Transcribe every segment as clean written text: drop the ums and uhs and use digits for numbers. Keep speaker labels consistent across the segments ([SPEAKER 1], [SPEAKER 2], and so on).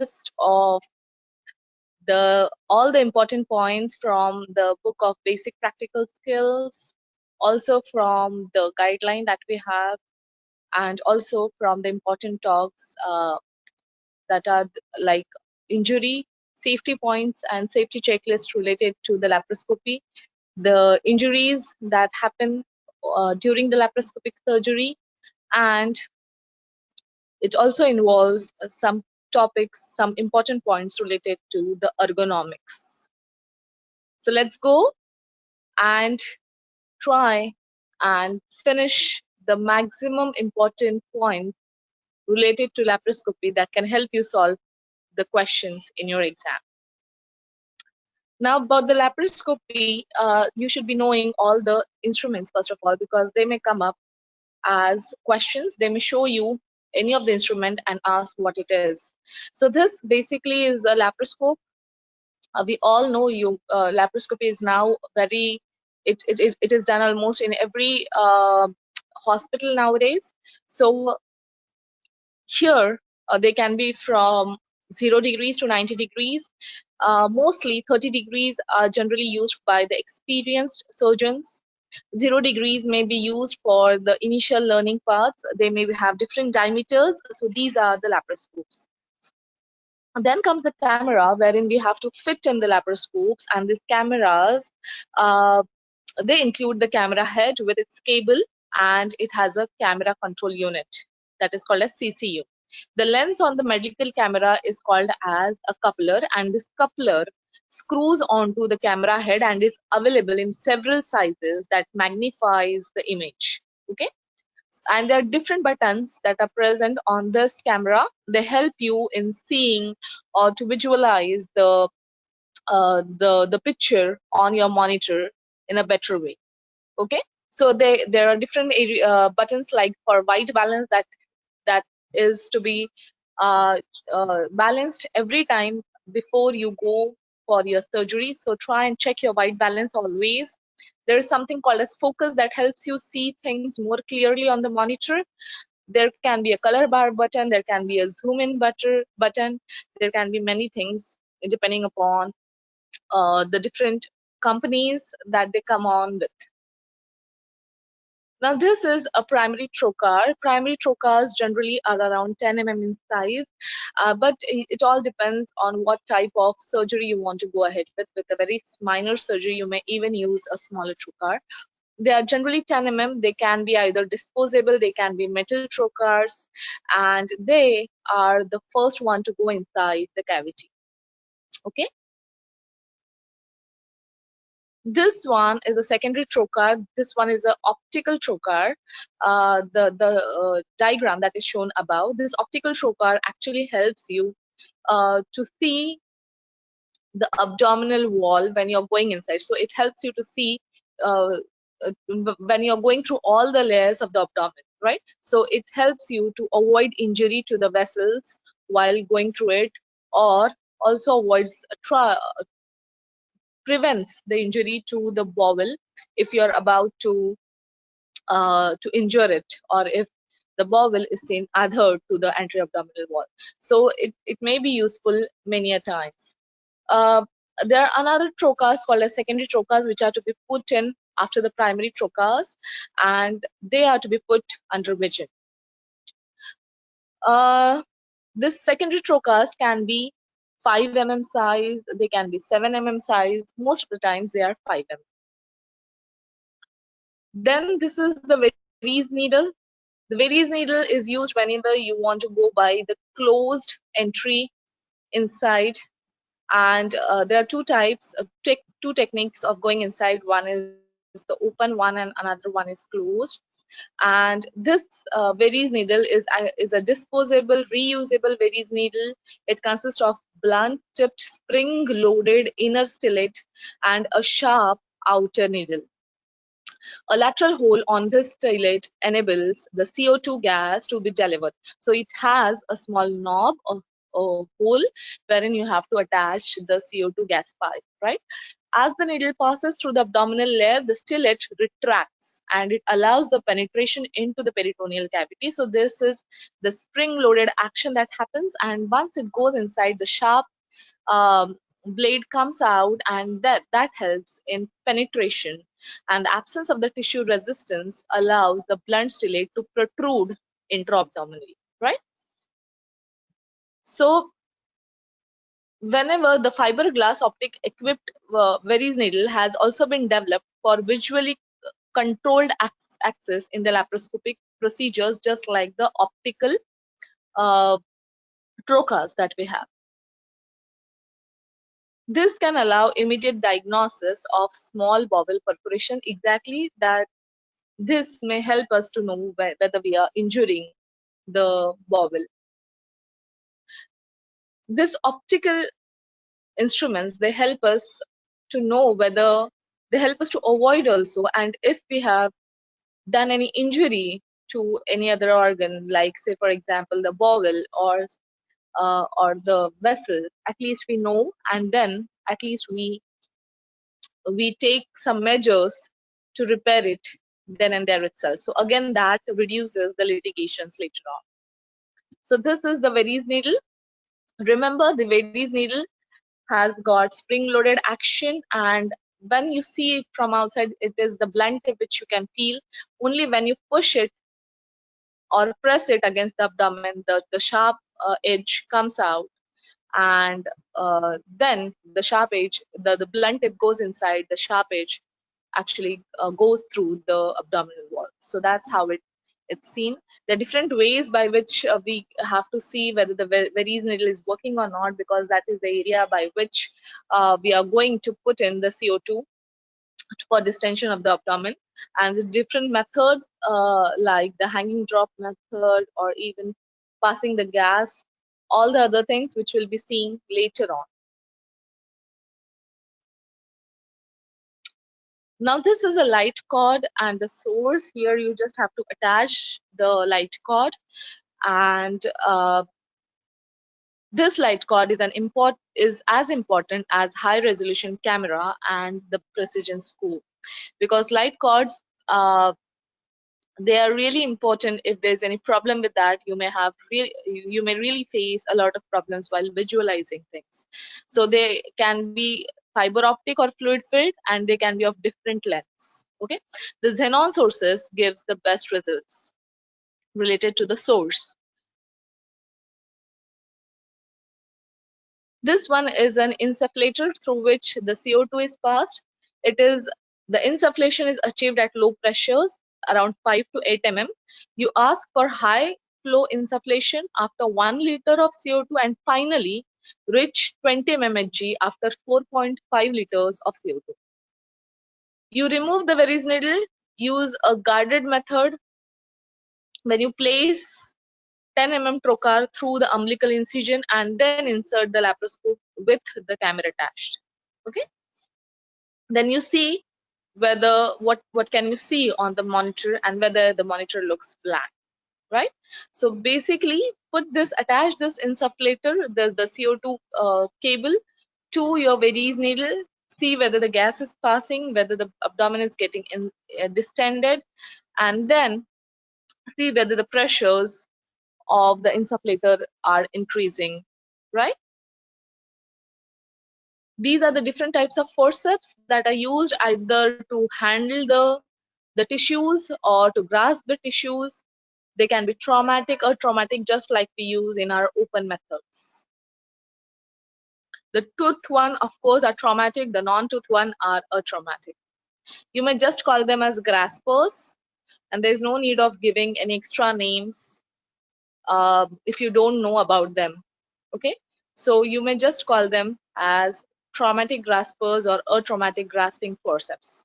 [SPEAKER 1] consists of all the important points from the book of basic practical skills, also from the guideline that we have, and also from the important talks that are like injury, safety points, and safety checklist related to the laparoscopy, the injuries that happen during the laparoscopic surgery, and it also involves some topics, some important points related to the ergonomics. So let's go and try and finish the maximum important points related to laparoscopy that can help you solve the questions in your exam. Now, about the laparoscopy, you should be knowing all the instruments first of all, because they may come up as questions. They may show you any of the instrument and ask what it is. So this basically is a laparoscope. We all know laparoscopy is now it is done almost in every hospital nowadays. So here they can be from 0 degrees to 90 degrees. Mostly 30 degrees are generally used by the experienced surgeons. 0 degrees may be used for the initial learning parts. They may have different diameters. So these are the laparoscopes. And then comes the camera, wherein we have to fit in the laparoscopes, and these cameras, uh, they include the camera head with its cable, and it has a camera control unit that is called as CCU. The lens on the medical camera is called as a coupler, and this coupler screws onto the camera head and is available in several sizes that magnifies the image. Okay, and there are different buttons that are present on this camera. They help you in seeing or to visualize the picture on your monitor in a better way. Okay, so there are different buttons, like for white balance, that is to be balanced every time before you go for your surgery. So try and check your white balance always. There is something called as focus that helps you see things more clearly on the monitor. There can be a color bar button, there can be a zoom in button, there can be many things depending upon the different companies that they come on with. Now this is a primary trocar. Primary trocars generally are around 10 mm in size, but it all depends on what type of surgery you want to go ahead with. With a very minor surgery, you may even use a smaller trocar. They are generally 10 mm. They can be either disposable, they can be metal trocars, and they are the first one to go inside the cavity. Okay. This one is a secondary trocar. This one is an optical trocar. The diagram that is shown above, this optical trocar actually helps you to see the abdominal wall when you're going inside. So it helps you to see uh, when you're going through all the layers of the abdomen, right? So it helps you to avoid injury to the vessels while going through it, or also avoids prevents the injury to the bowel if you're about to injure it, or if the bowel is seen adhered to the anterior abdominal wall. So it may be useful many a times. Uh, there are another trocars called as secondary trocars, which are to be put in after the primary trocars, and they are to be put under vision. This secondary trocars can be 5 mm size, they can be 7 mm size. Most of the times they are 5 mm. Then this is the Veress needle. The Veress needle is used whenever you want to go by the closed entry inside, and there are two types of two techniques of going inside. One is the open one and another one is closed. And this Veress needle is a disposable, reusable Veress needle. It consists of blunt tipped spring loaded inner stellate and a sharp outer needle. A lateral hole on this stellate enables the CO2 gas to be delivered. So it has a small knob of a hole wherein you have to attach the CO2 gas pipe, right? As the needle passes through the abdominal layer, the stellate retracts and it allows the penetration into the peritoneal cavity. So this is the spring-loaded action that happens, and once it goes inside, the sharp blade comes out, and that helps in penetration. And the absence of the tissue resistance allows the blunt stellate to protrude intra-abdominally, right? So whenever the fiberglass optic equipped Veress needle has also been developed for visually controlled access in the laparoscopic procedures, just like the optical uh, trocars that we have. This can allow immediate diagnosis of small bowel perforation. Exactly that, this may help us to know whether we are injuring the bowel. This optical instruments, they help us to know whether, they help us to avoid also, and if we have done any injury to any other organ, like say for example the bowel or the vessel, at least we know, and then at least we take some measures to repair it then and there itself. So again, that reduces the litigations later on. So this is the Veress needle. Remember, the Veress needle has got spring-loaded action, and when you see it from outside, it is the blunt tip which you can feel. Only when you push it or press it against the abdomen, the sharp edge comes out, and then the sharp edge, the blunt tip goes inside, the sharp edge actually goes through the abdominal wall. So that's how it's seen. There are different ways by which we have to see whether the Veress needle is working or not, because that is the area by which we are going to put in the CO2 for distension of the abdomen. And the different methods like the hanging drop method or even passing the gas, all the other things which will be seen later on. Now this is a light cord and the source. Here you just have to attach the light cord, and this light cord is as important as high resolution camera and the precision scope, because light cords, they are really important. If there's any problem with that, you may really face a lot of problems while visualizing things. So they can be fiber optic or fluid filled, and they can be of different lengths. Okay, the xenon sources gives the best results related to the source. This one is an insufflator through which the CO2 is passed. The insufflation is achieved at low pressures, around 5 to 8 mm. You ask for high flow insufflation after 1 liter of CO2, and finally reach 20 mmHg after 4.5 liters of CO2. You remove the Veress needle, use a guarded method when you place 10 trocar through the umbilical incision, and then insert the laparoscope with the camera attached. Okay, then you see whether what can you see on the monitor, and whether the monitor looks blank, right? So basically, attach this insufflator, the CO2 cable, to your Veress needle. See whether the gas is passing, whether the abdomen is getting distended, and then see whether the pressures of the insufflator are increasing, right? These are the different types of forceps that are used either to handle the tissues or to grasp the tissues. They can be traumatic or traumatic, just like we use in our open methods. The tooth one, of course, are traumatic. The non-tooth one are atraumatic. You may just call them as graspers, and there's no need of giving any extra names if you don't know about them. Okay, so you may just call them as traumatic graspers or atraumatic grasping forceps.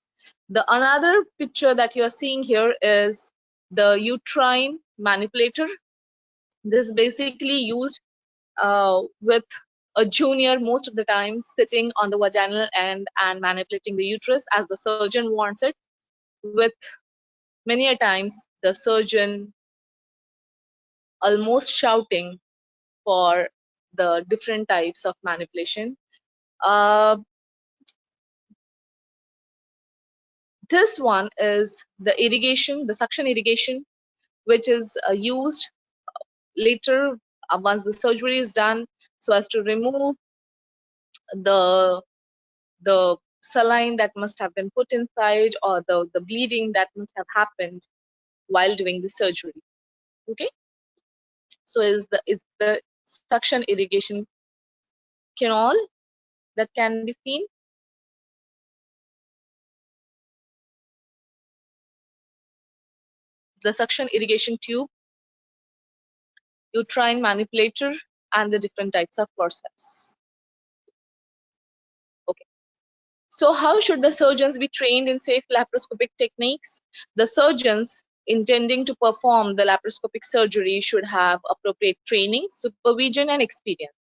[SPEAKER 1] The another picture that you are seeing here is the uterine manipulator. This is basically used with a junior most of the time, sitting on the vaginal end and manipulating the uterus as the surgeon wants it, with many a times the surgeon almost shouting for the different types of manipulation. Uh, This one is the irrigation, the suction irrigation, which is used later once the surgery is done, so as to remove the the saline that must have been put inside, or the bleeding that must have happened while doing the surgery. Okay, so is the suction irrigation canal that can be seen. The suction irrigation tube, uterine manipulator, and the different types of forceps. Okay. So how should the surgeons be trained in safe laparoscopic techniques? The surgeons intending to perform the laparoscopic surgery should have appropriate training, supervision, and experience.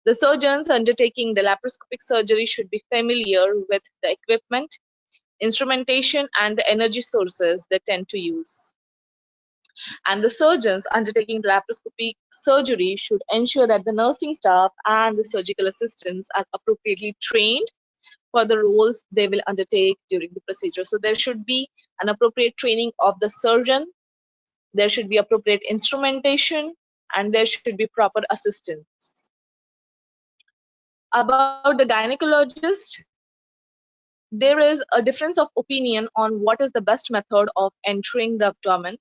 [SPEAKER 1] The surgeons undertaking the laparoscopic surgery should be familiar with the equipment, instrumentation, and the energy sources they tend to use. And the surgeons undertaking the laparoscopic surgery should ensure that the nursing staff and the surgical assistants are appropriately trained for the roles they will undertake during the procedure. So there should be an appropriate training of the surgeon, there should be appropriate instrumentation, and there should be proper assistance. About the gynecologist, there is a difference of opinion on what is the best method of entering the abdomen.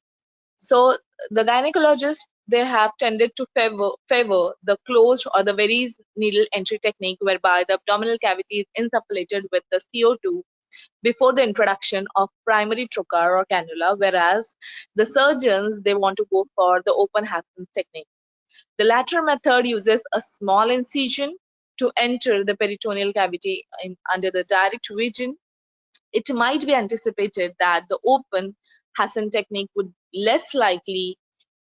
[SPEAKER 1] So the gynecologists, they have tended to favor the closed or the Veress needle entry technique, whereby the abdominal cavity is insufflated with the CO2 before the introduction of primary trocar or cannula, whereas the surgeons, they want to go for the open Hassens technique. The latter method uses a small incision to enter the peritoneal cavity under the direct vision. It might be anticipated that the open Hassen technique would less likely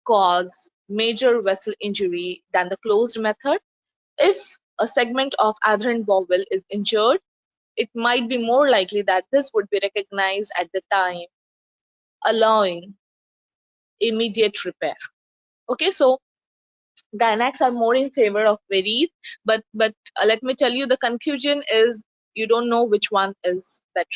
[SPEAKER 1] cause major vessel injury than the closed method. If a segment of adherent bowel is injured, it might be more likely that this would be recognized at the time, allowing immediate repair. Okay, so gynacs are more in favor of Veress, but let me tell you, the conclusion is you don't know which one is better.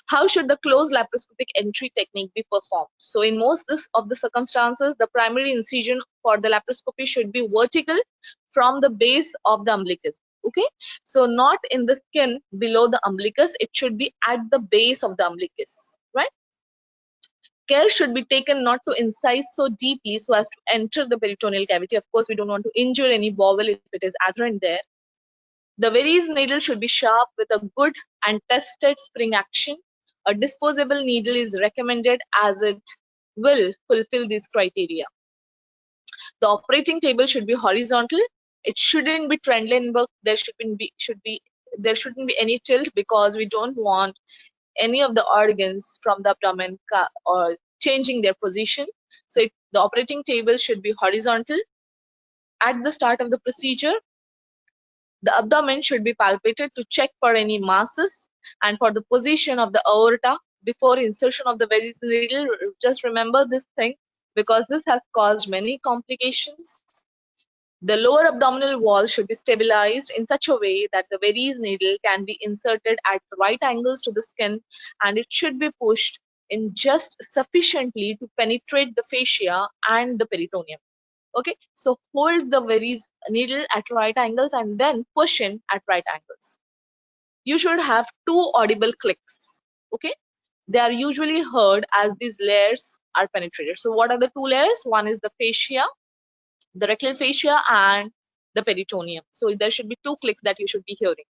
[SPEAKER 1] How should the closed laparoscopic entry technique be performed? So in most of the circumstances, the primary incision for the laparoscopy should be vertical from the base of the umbilicus. Okay, so not in the skin below the umbilicus, it should be at the base of the umbilicus, right? Care should be taken not to incise so deeply so as to enter the peritoneal cavity. Of course, we don't want to injure any bowel if it is adherent there. The Veress needle should be sharp with a good and tested spring action. A disposable needle is recommended as it will fulfill these criteria. The operating table should be horizontal. It shouldn't be Trendelenburg. There shouldn't be any tilt, because we don't want any of the organs from the abdomen or changing their position. So the operating table should be horizontal. At the start of the procedure, the abdomen should be palpated to check for any masses and for the position of the aorta before insertion of the Veress needle. Just remember this thing, because this has caused many complications. The lower abdominal wall should be stabilized in such a way that the Veress needle can be inserted at right angles to the skin, and it should be pushed in just sufficiently to penetrate the fascia and the peritoneum. Okay, so hold the Veress needle at right angles and then push in at right angles. You should have two audible clicks. Okay, they are usually heard as these layers are penetrated. So what are the two layers? One is the fascia, the rectal fascia, and the peritoneum. So there should be two clicks that you should be hearing.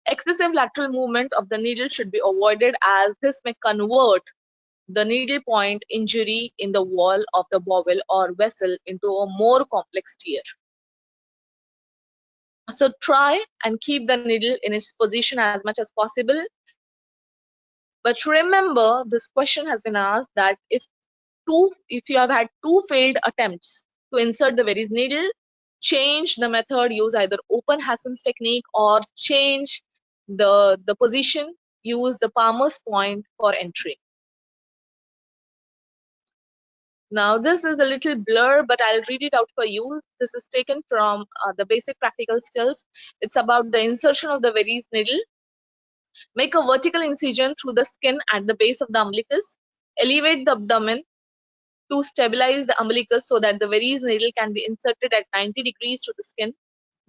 [SPEAKER 1] Excessive lateral movement of the needle should be avoided, as this may convert the needle point injury in the wall of the bowel or vessel into a more complex tear. So try and keep the needle in its position as much as possible. But remember, this question has been asked that if you have had two failed attempts to insert the Veress needle, change the method, use either open Hassens technique or change the position, use the Palmer's point for entry. Now this is a little blur, but I'll read it out for you. This is taken from the basic practical skills. It's about the insertion of the Veress needle. Make a vertical incision through the skin at the base of the umbilicus. Elevate the abdomen to stabilize the umbilicus so that the Veress needle can be inserted at 90 degrees to the skin.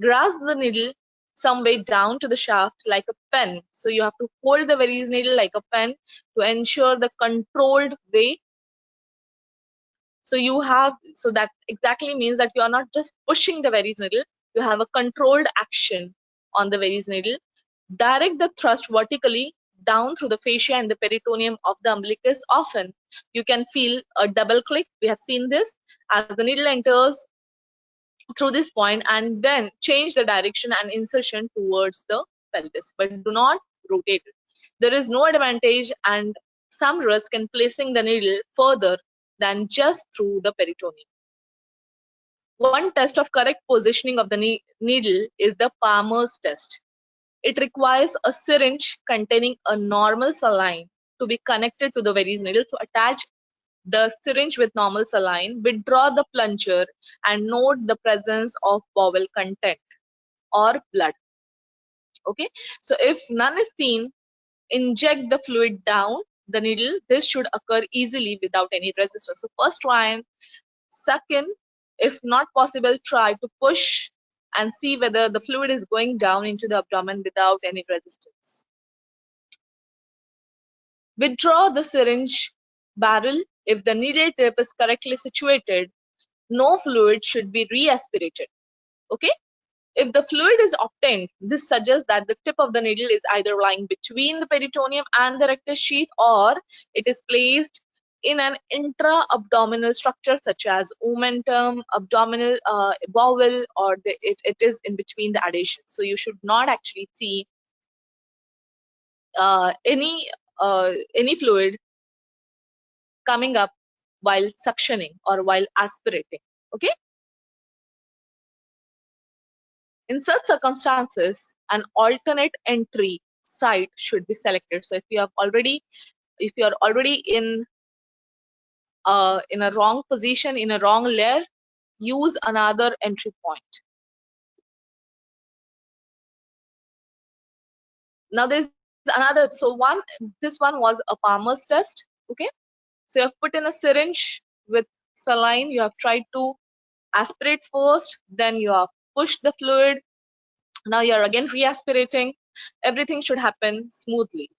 [SPEAKER 1] Grasp the needle some way down to the shaft like a pen. So you have to hold the Veress needle like a pen to ensure the controlled way. So that exactly means that you are not just pushing the Veress needle, you have a controlled action on the Veress needle. Direct the thrust vertically down through the fascia and the peritoneum of the umbilicus. Often you can feel a double click. We have seen this as the needle enters through this point, and then change the direction and insertion towards the pelvis, but do not rotate it. There is no advantage and some risk in placing the needle further than just through the peritoneum. One test of correct positioning of the needle is the Palmer's test. It requires a syringe containing a normal saline to be connected to the Veress needle. So attach the syringe with normal saline, withdraw the plunger, and note the presence of bowel content or blood. Okay, so if none is seen, inject the fluid down the needle. This should occur easily without any resistance. So first try and suck in. If not possible, try to push and see whether the fluid is going down into the abdomen without any resistance. Withdraw the syringe barrel. If the needle tip is correctly situated, no fluid should be re-aspirated. Okay? If the fluid is obtained, this suggests that the tip of the needle is either lying between the peritoneum and the rectus sheath, or it is placed in an intra-abdominal structure such as omentum, abdominal bowel, or it is in between the adhesions. So you should not actually see any fluid coming up while suctioning or while aspirating. Okay. In such circumstances, an alternate entry site should be selected. So if you are already in a wrong position, in a wrong layer, use another entry point. Now there's another. So this one was a Palmer's test. Okay. So you have put in a syringe with saline. You have tried to aspirate first, then you have pushed the fluid. Now you're again re-aspirating. Everything should happen smoothly.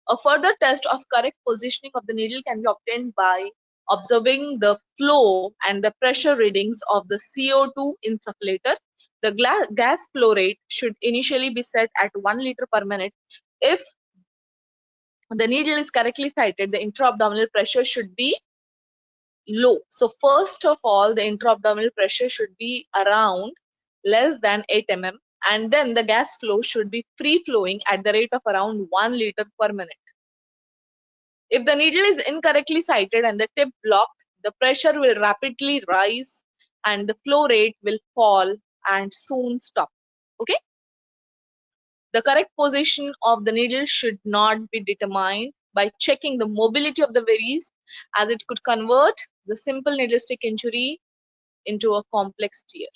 [SPEAKER 1] A further test of correct positioning of the needle can be obtained by observing the flow and the pressure readings of the CO2 insufflator. The gas flow rate should initially be set at 1 liter per minute. If the needle is correctly sited, the intra-abdominal pressure should be low. So first of all, the intra-abdominal pressure should be around less than 8 mm, and then the gas flow should be free flowing at the rate of around 1 liter per minute. If the needle is incorrectly sited and the tip blocked, the pressure will rapidly rise and the flow rate will fall and soon stop. Okay. The correct position of the needle should not be determined by checking the mobility of the Veress, as it could convert the simple needle stick injury into a complex tear.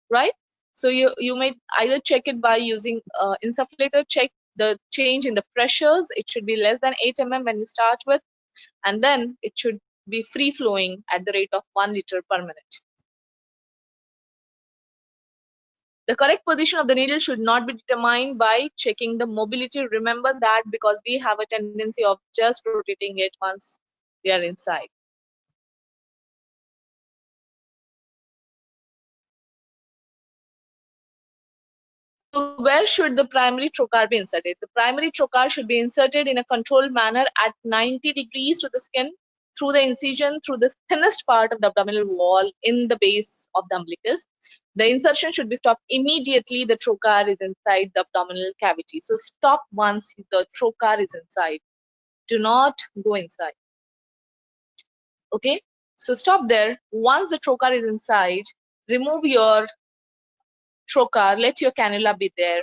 [SPEAKER 1] Right? So you may either check it by using insufflator, check the change in the pressures. It should be less than 8 mm when you start with, and then it should be free flowing at the rate of 1 liter per minute. The correct position of the needle should not be determined by checking the mobility. Remember that, because we have a tendency of just rotating it once we are inside. So where should the primary trocar be inserted? The primary trocar should be inserted in a controlled manner at 90 degrees to the skin, through the incision through the thinnest part of the abdominal wall in the base of the umbilicus. The insertion should be stopped immediately the trocar is inside the abdominal cavity. So stop once the trocar is inside. Do not go inside. Okay, so stop there. Once the trocar is inside, remove your trocar, let your cannula be there,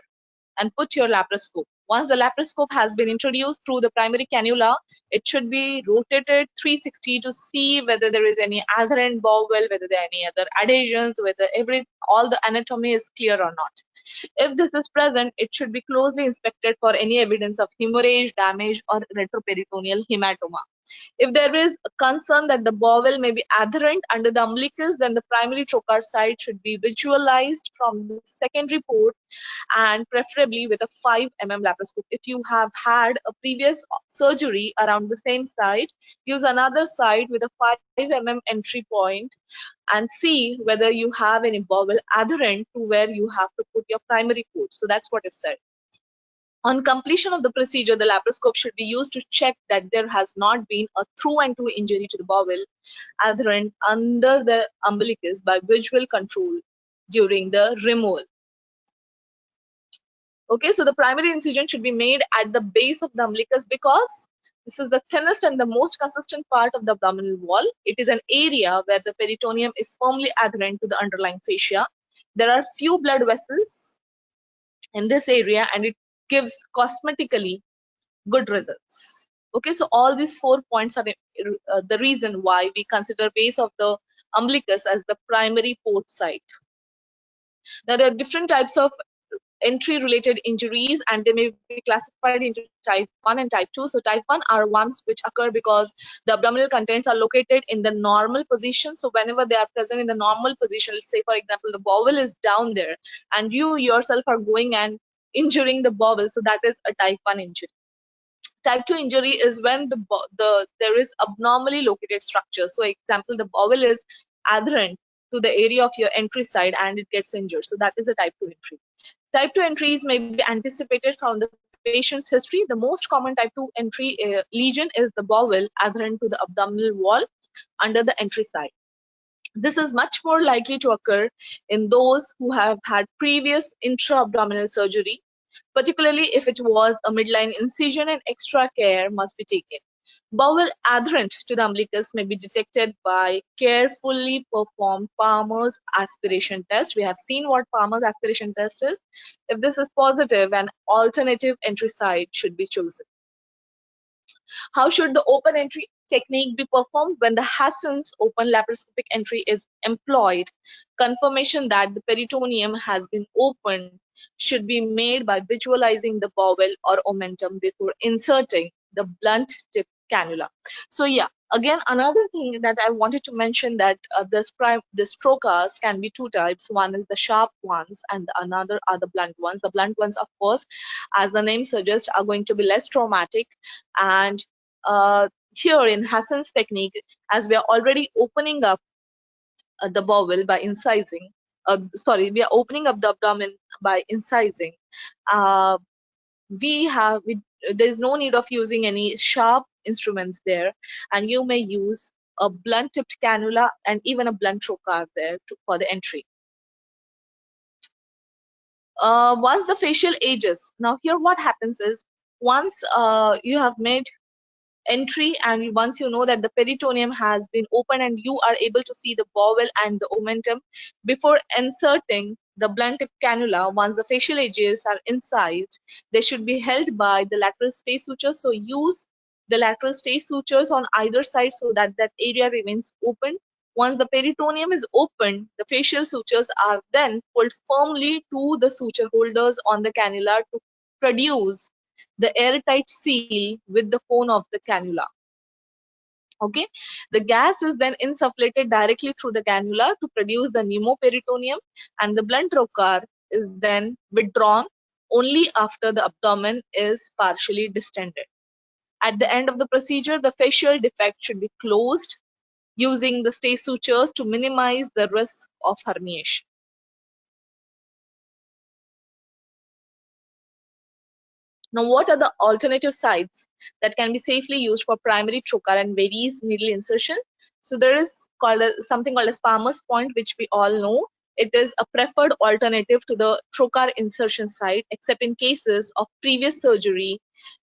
[SPEAKER 1] and put your laparoscope. Once the laparoscope has been introduced through the primary cannula, it should be rotated 360 to see whether there is any adherent bowel, whether there are any other adhesions, whether all the anatomy is clear or not. If this is present, it should be closely inspected for any evidence of hemorrhage, damage, or retroperitoneal hematoma. If there is a concern that the bowel may be adherent under the umbilicus, then the primary trocar site should be visualized from the secondary port and preferably with a 5 mm laparoscope. If you have had a previous surgery around the same site, use another site with a 5 mm entry point and see whether you have any bowel adherent to where you have to put your primary port. So that's what is said. On completion of the procedure, the laparoscope should be used to check that there has not been a through and through injury to the bowel adherent under the umbilicus by visual control during the removal. Okay, so the primary incision should be made at the base of the umbilicus because this is the thinnest and the most consistent part of the abdominal wall. It is an area where the peritoneum is firmly adherent to the underlying fascia. There are few blood vessels in this area and it gives cosmetically good results. Okay, so all these 4 points are the reason why we consider base of the umbilicus as the primary port site. Now there are different types of entry related injuries and they may be classified into type 1 and type 2. So type 1 are ones which occur because the abdominal contents are located in the normal position. So whenever they are present in the normal position, let's say for example the bowel is down there and you yourself are going and injuring the bowel, so that is a type 1 injury. Type 2 injury is when there is abnormally located structure. So example, the bowel is adherent to the area of your entry side and it gets injured. So that is a type 2 entry. Type 2 entries may be anticipated from the patient's history. The most common type 2 entry lesion is the bowel adherent to the abdominal wall under the entry side. This is much more likely to occur in those who have had previous intra-abdominal surgery, particularly if it was a midline incision and extra care must be taken. Bowel adherent to the umbilicus may be detected by carefully performed Palmer's aspiration test. We have seen what Palmer's aspiration test is. If this is positive, an alternative entry site should be chosen. How should the open entry technique be performed? When the Hassan's open laparoscopic entry is employed, confirmation that the peritoneum has been opened should be made by visualizing the bowel or omentum before inserting the blunt tip cannula. So yeah, again, another thing that I wanted to mention that the trocars can be two types. One is the sharp ones and another are the blunt ones. The blunt ones, of course, as the name suggests, are going to be less traumatic. And here in Hassan's technique, as we are already opening up the bowel by incising, we are opening up the abdomen by incising. Uh, there's no need of using any sharp instruments there, and you may use a blunt tipped cannula and even a blunt trocar there for the entry. Once the facial ages, now here what happens is once you have made entry and once you know that the peritoneum has been opened and you are able to see the bowel and the omentum, before inserting the blunt tip cannula, once the facial edges are incised, they should be held by the lateral stay sutures. So use the lateral stay sutures on either side so that that area remains open. Once the peritoneum is open, the facial sutures are then pulled firmly to the suture holders on the cannula to produce the airtight seal with the cone of the cannula. Okay, the gas is then insufflated directly through the cannula to produce the pneumoperitoneum, and the blunt trocar is then withdrawn only after the abdomen is partially distended. At the end of the procedure, the facial defect should be closed using the stay sutures to minimize the risk of herniation. Now, what are the alternative sites that can be safely used for primary trocar and Verey's needle insertion? So there is something called as Palmer's point, which we all know. It is a preferred alternative to the trocar insertion site, except in cases of previous surgery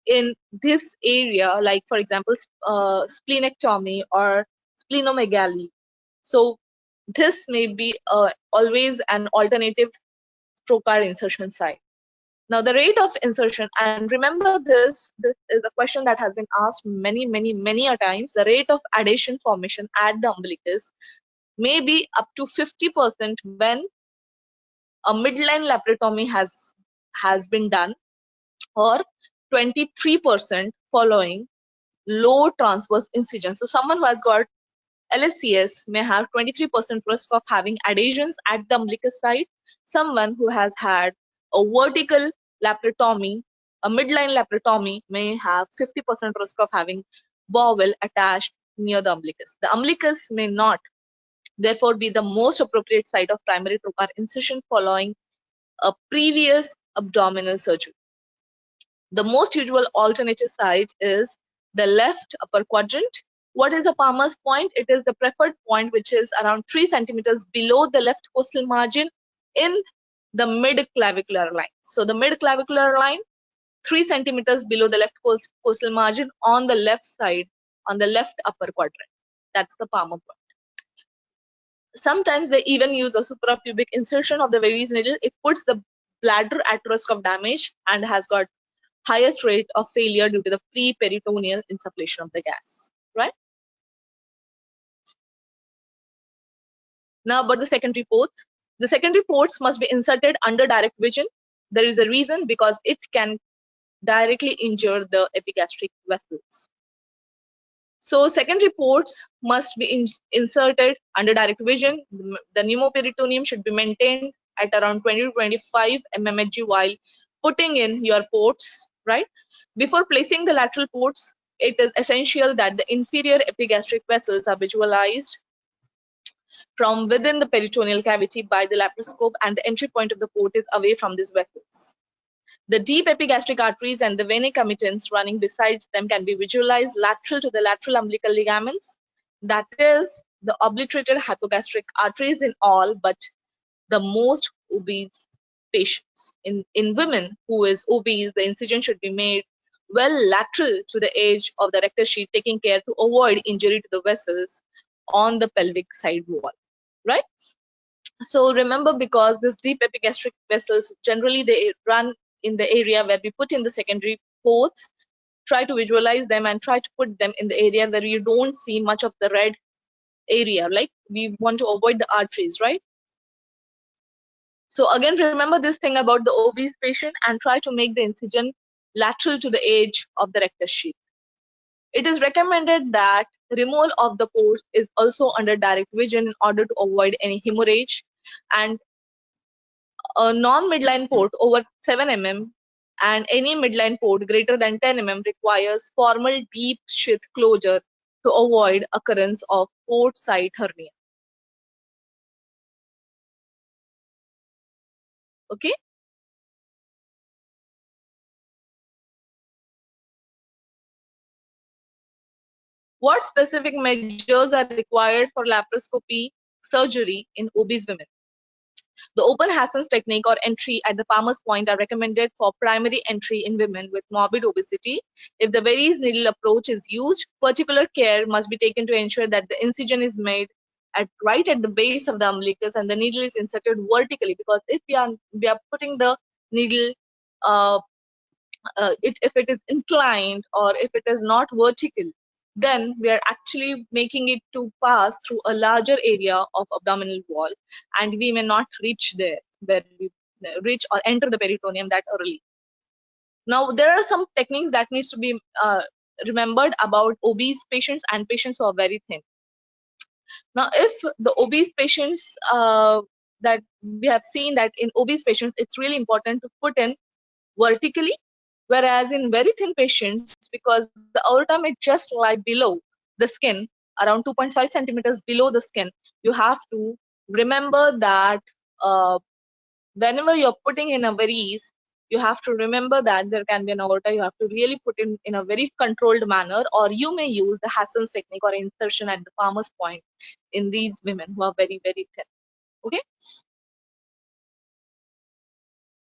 [SPEAKER 1] in this area, like for example, splenectomy or splenomegaly. So this may be always an alternative trocar insertion site. Now, the rate of insertion, and remember this is a question that has been asked many a times. The rate of adhesion formation at the umbilicus may be up to 50% when a midline laparotomy has been done, or 23% following low transverse incision. So someone who has got LSCS may have 23% risk of having adhesions at the umbilicus site. Someone who has had a vertical laparotomy, a midline laparotomy, may have 50% risk of having bowel attached near the umbilicus. The umbilicus may not, therefore, be the most appropriate site of primary trocar incision following a previous abdominal surgery. The most usual alternative site is the left upper quadrant. What is a Palmer's point? It is the preferred point which is around 3 centimeters below the left costal margin in the mid-clavicular line. So the mid-clavicular line, 3 centimeters below the left costal margin on the left side, on the left upper quadrant. That's the Palmer point. Sometimes they even use a suprapubic insertion of the Veress needle. It puts the bladder at risk of damage and has got highest rate of failure due to the pre-peritoneal insufflation of the gas, right? Now about the secondary ports. The secondary ports must be inserted under direct vision. There is a reason, because it can directly injure the epigastric vessels. So secondary ports must be inserted under direct vision. The pneumoperitoneum should be maintained at around 20 to 25 mmHg while putting in your ports, right? Before placing the lateral ports, it is essential that the inferior epigastric vessels are visualized from within the peritoneal cavity by the laparoscope, and the entry point of the port is away from these vessels. The deep epigastric arteries and the venae committents running besides them can be visualized lateral to the lateral umbilical ligaments. That is, the obliterated hypogastric arteries in all but the most obese patients. In women who is obese, the incision should be made well lateral to the edge of the rectus sheath, taking care to avoid injury to the vessels on the pelvic side wall, right? So remember, because these deep epigastric vessels, generally they run in the area where we put in the secondary ports, try to visualize them and try to put them in the area where you don't see much of the red area, like we want to avoid the arteries, right? So again, remember this thing about the obese patient and try to make the incision lateral to the edge of the rectus sheath. It is recommended that removal of the ports is also under direct vision in order to avoid any hemorrhage, and a non-midline port over 7 mm and any midline port greater than 10 mm requires formal deep sheath closure to avoid occurrence of port site hernia. Okay. What specific measures are required for laparoscopy surgery in obese women? The open Hassan's technique or entry at the Palmer's point are recommended for primary entry in women with morbid obesity. If the Veress needle approach is used, particular care must be taken to ensure that the incision is made right at the base of the umbilicus and the needle is inserted vertically, because if we are putting the needle if it is inclined or if it is not vertical, then we are actually making it to pass through a larger area of abdominal wall, and we may not reach there where we reach or enter the peritoneum that early. Now there are some techniques that needs to be remembered about obese patients and patients who are very thin. Now if the obese patients that we have seen that in obese patients it's really important to put in vertically, whereas in very thin patients, because the aorta may just lie below the skin, around 2.5 centimeters below the skin, you have to remember that whenever you're putting in a Veress, you have to remember that there can be an aorta. You have to really put in a very controlled manner, or you may use the Hassan's technique or insertion at the Palmer's point in these women who are very, very thin. Okay.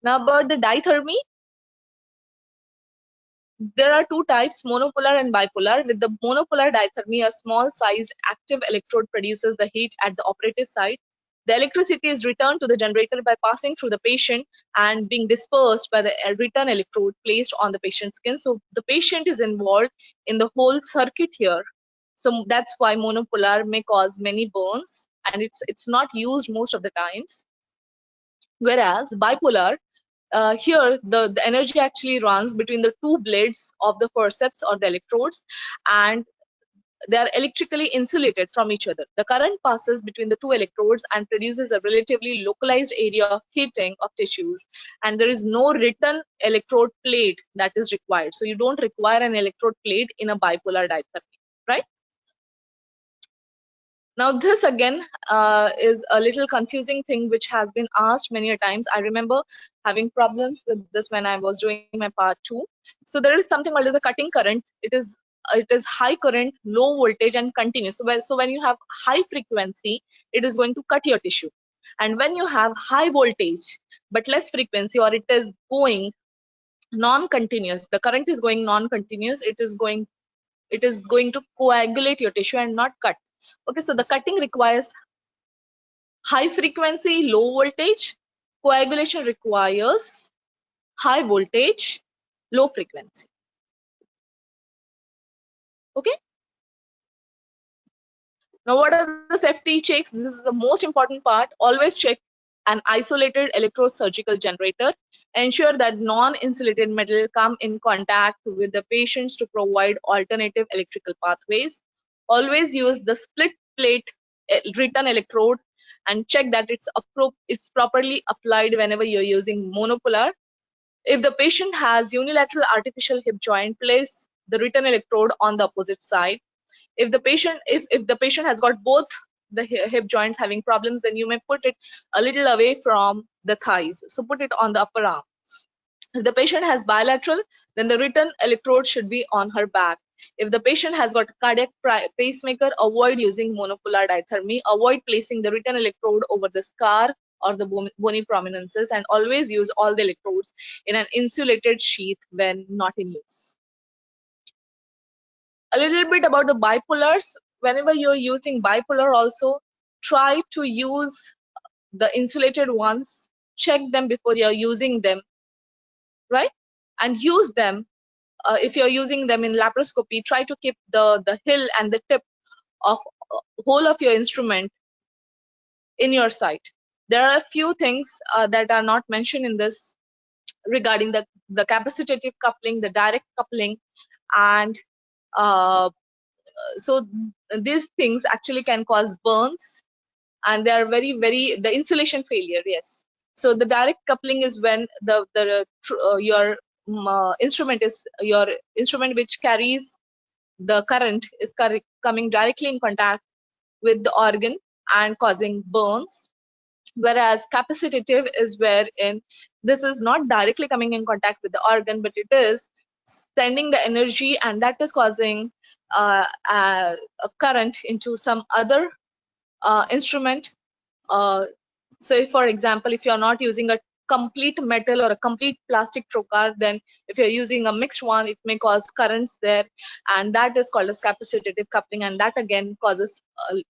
[SPEAKER 1] Now about the dithermy. There are two types, monopolar and bipolar. With the monopolar dithermy, a small-sized active electrode produces the heat at the operative site. The electricity is returned to the generator by passing through the patient and being dispersed by the return electrode placed on the patient's skin. So the patient is involved in the whole circuit here. So that's why monopolar may cause many burns, and it's not used most of the times. Whereas bipolar, here the energy actually runs between the two blades of the forceps or the electrodes, and they are electrically insulated from each other. The current passes between the two electrodes and produces a relatively localized area of heating of tissues, and there is no written electrode plate that is required. So you don't require an electrode plate in a bipolar diathermy, right? Now, this again is a little confusing thing which has been asked many a times. I remember having problems with this when I was doing my part 2. So there is something called as a cutting current. It is high current, low voltage, and continuous. So when you have high frequency, it is going to cut your tissue. And when you have high voltage but less frequency, or it is going non-continuous, the current is going non-continuous, it is going to coagulate your tissue and not cut. Okay, so the cutting requires high frequency, low voltage. Coagulation requires high voltage, low frequency. Okay. Now, what are the safety checks? This is the most important part. Always check an isolated electrosurgical generator. Ensure that non-insulated metal come in contact with the patients to provide alternative electrical pathways. Always use the split plate return electrode and check that it's properly applied whenever you're using monopolar. If the patient has unilateral artificial hip joint, place the return electrode on the opposite side. If the patient has got both the hip joints having problems, then you may put it a little away from the thighs, so put it on the upper arm. If the patient has bilateral, then the return electrode should be on her back. If the patient has got cardiac pacemaker, avoid using monopolar diathermy. Avoid placing the return electrode over the scar or the bony prominences, and always use all the electrodes in an insulated sheath when not in use. A little bit about the bipolars. Whenever you're using bipolar, also try to use the insulated ones. Check them before you're using them, right? And use them. If you're using them in laparoscopy, try to keep the hill and the tip of whole of your instrument in your sight. There are a few things that are not mentioned in this regarding the capacitive coupling, the direct coupling, and uh, so these things actually can cause burns, and they are very the insulation failure. Yes, so the direct coupling is when your instrument which carries the current is coming directly in contact with the organ and causing burns, whereas capacitive is wherein this is not directly coming in contact with the organ, but it is sending the energy, and that is causing a current into some other instrument. So if, for example, if you're not using a complete metal or a complete plastic trocar, then if you're using a mixed one, it may cause currents there, and that is called as capacitive coupling, and that again causes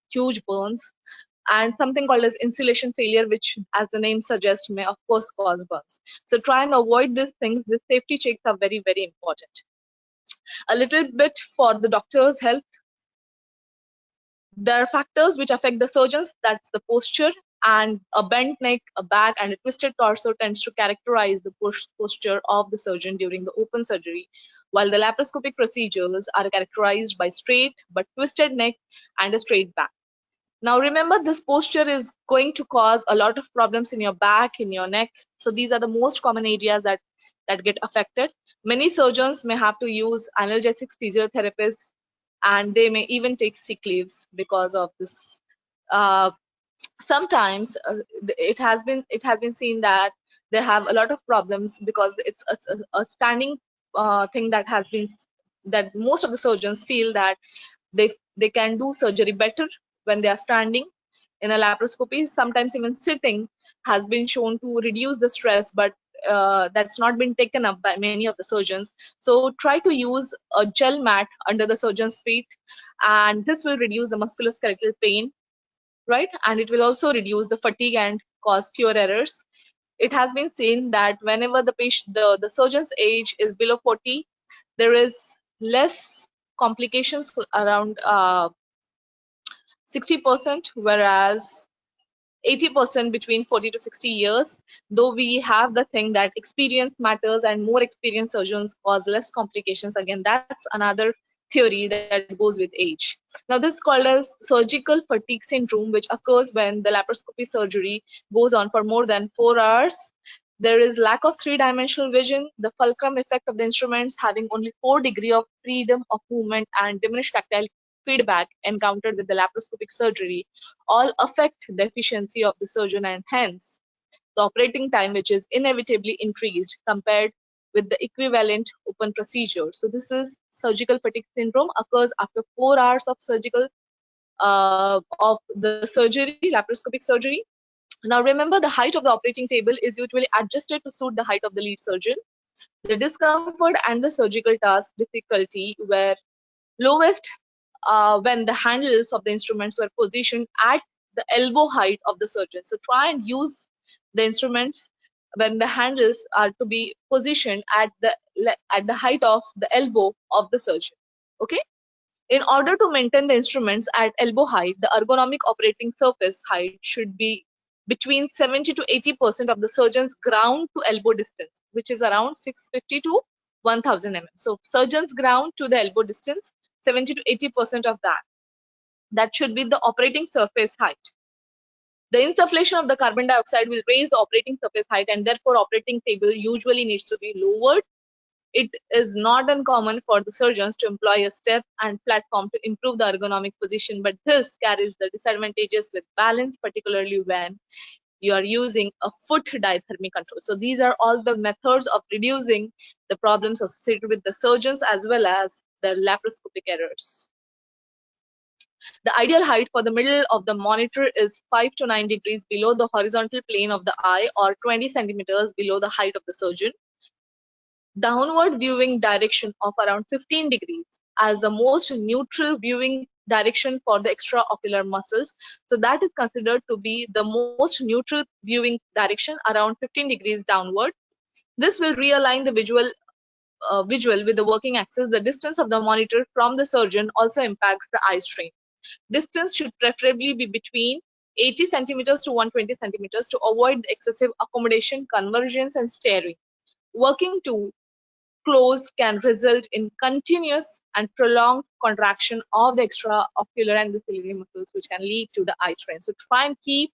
[SPEAKER 1] huge burns. And something called as insulation failure, which, as the name suggests, may of course cause burns. So try and avoid these things. These safety checks are very important. A little bit for the doctor's health. There are factors which affect the surgeons. That's the posture, and a bent neck, a back, and a twisted torso tends to characterize the posture of the surgeon during the open surgery, while the laparoscopic procedures are characterized by straight but twisted neck and a straight back. Now remember, this posture is going to cause a lot of problems in your back, in your neck. So these are the most common areas that get affected. Many surgeons may have to use analgesics, physiotherapists, and they may even take sick leaves because of this. Uh, Sometimes it has been seen that they have a lot of problems because it's a standing thing that most of the surgeons feel that they can do surgery better when they are standing. In a laparoscopy, sometimes even sitting has been shown to reduce the stress, but that's not been taken up by many of the surgeons. So try to use a gel mat under the surgeon's feet, and this will reduce the musculoskeletal pain, right? And it will also reduce the fatigue and cause fewer errors. It has been seen that whenever the surgeon's age is below 40, there is less complications, around 60%, whereas 80% between 40 to 60 years, though we have the thing that experience matters and more experienced surgeons cause less complications. Again, that's another theory that goes with age. Now, this is called as surgical fatigue syndrome, which occurs when the laparoscopy surgery goes on for more than 4 hours. There is lack of three-dimensional vision, the fulcrum effect of the instruments having only 4 degrees of freedom of movement, and diminished tactile feedback encountered with the laparoscopic surgery all affect the efficiency of the surgeon and hence the operating time, which is inevitably increased compared with the equivalent open procedure. So this is surgical fatigue syndrome occurs after 4 hours of the surgery, laparoscopic surgery. Now remember, the height of the operating table is usually adjusted to suit the height of the lead surgeon. The discomfort and the surgical task difficulty were lowest when the handles of the instruments were positioned at the elbow height of the surgeon. So try and use the instruments when the handles are to be positioned at the height of the elbow of the surgeon. Okay. In order to maintain the instruments at elbow height, the ergonomic operating surface height should be between 70 to 80% of the surgeon's ground to elbow distance, which is around 650 to 1000 mm. So surgeon's ground to the elbow distance, 70 to 80% of that. That should be the operating surface height. The insufflation of the carbon dioxide will raise the operating surface height, and therefore operating table usually needs to be lowered. It is not uncommon for the surgeons to employ a step and platform to improve the ergonomic position, but this carries the disadvantages with balance, particularly when you are using a foot diathermy control. So these are all the methods of reducing the problems associated with the surgeons as well as the laparoscopic errors. The ideal height for the middle of the monitor is 5 to 9 degrees below the horizontal plane of the eye or 20 centimeters below the height of the surgeon. Downward viewing direction of around 15 degrees as the most neutral viewing direction for the extraocular muscles. So that is considered to be the most neutral viewing direction, around 15 degrees downward. This will realign the visual with the working axis. The distance of the monitor from the surgeon also impacts the eye strain. Distance should preferably be between 80 centimeters to 120 centimeters to avoid excessive accommodation, convergence, and staring. Working too close can result in continuous and prolonged contraction of the extraocular and the ciliary muscles, which can lead to the eye strain. So try and keep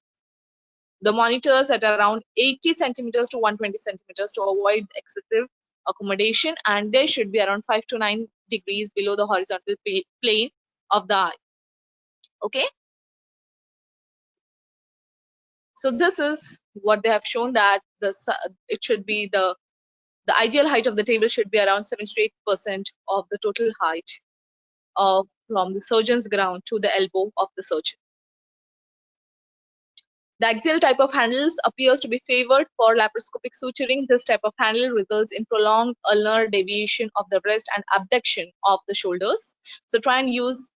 [SPEAKER 1] the monitors at around 80 centimeters to 120 centimeters to avoid excessive accommodation, and they should be around 5 to 9 degrees below the horizontal plane of the eye. Okay. So this is what they have shown, that it should be the ideal height of the table should be around 7 to 8% of the total height from the surgeon's ground to the elbow of the surgeon. The axial type of handles appears to be favored for laparoscopic suturing. This type of handle results in prolonged ulnar deviation of the wrist and abduction of the shoulders. So try and use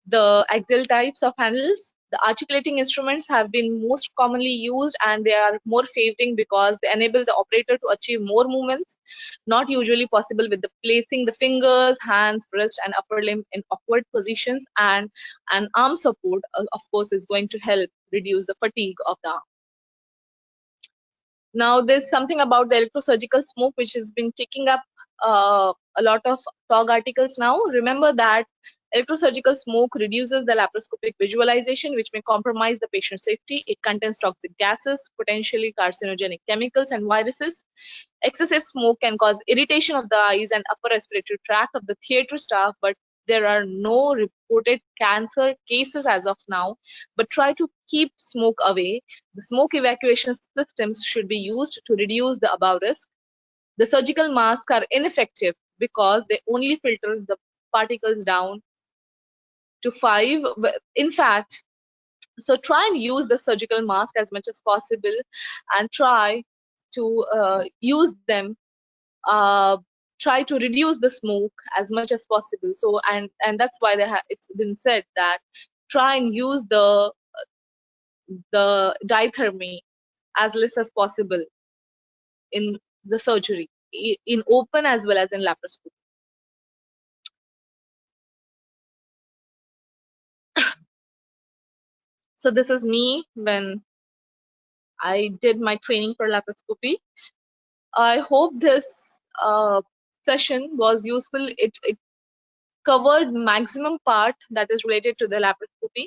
[SPEAKER 1] the axial types of handles. The articulating instruments have been most commonly used, and they are more favoring because they enable the operator to achieve more movements, not usually possible with the placing the fingers, hands, wrist, and upper limb in awkward positions. And an arm support, of course, is going to help reduce the fatigue of the arm. Now, there's something about the electrosurgical smoke which has been taking up a lot of TOG articles now. Remember that electrosurgical smoke reduces the laparoscopic visualization, which may compromise the patient's safety. It contains toxic gases, potentially carcinogenic chemicals, and viruses. Excessive smoke can cause irritation of the eyes and upper respiratory tract of the theater staff, but there are no reported cancer cases as of now. But try to keep smoke away. The smoke evacuation systems should be used to reduce the above risk. The surgical masks are ineffective because they only filter the particles down to 5. In fact, so try and use the surgical mask as much as possible and try to use them, uh, try to reduce the smoke as much as possible. So and that's why it's been said that try and use the diathermy as less as possible in the surgery, in open as well as in laparoscopy. So this is me when I did my training for laparoscopy. I hope this session was useful. It covered maximum part that is related to the laparoscopy.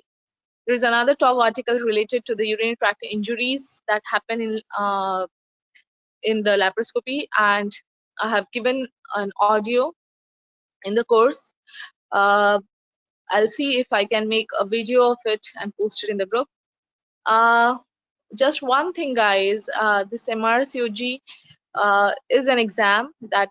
[SPEAKER 1] There is another talk article related to the urinary tract injuries that happen in the laparoscopy, and I have given an audio in the course. Uh, I'll see if I can make a video of it and post it in the group. Just one thing, guys. This MRCOG is an exam that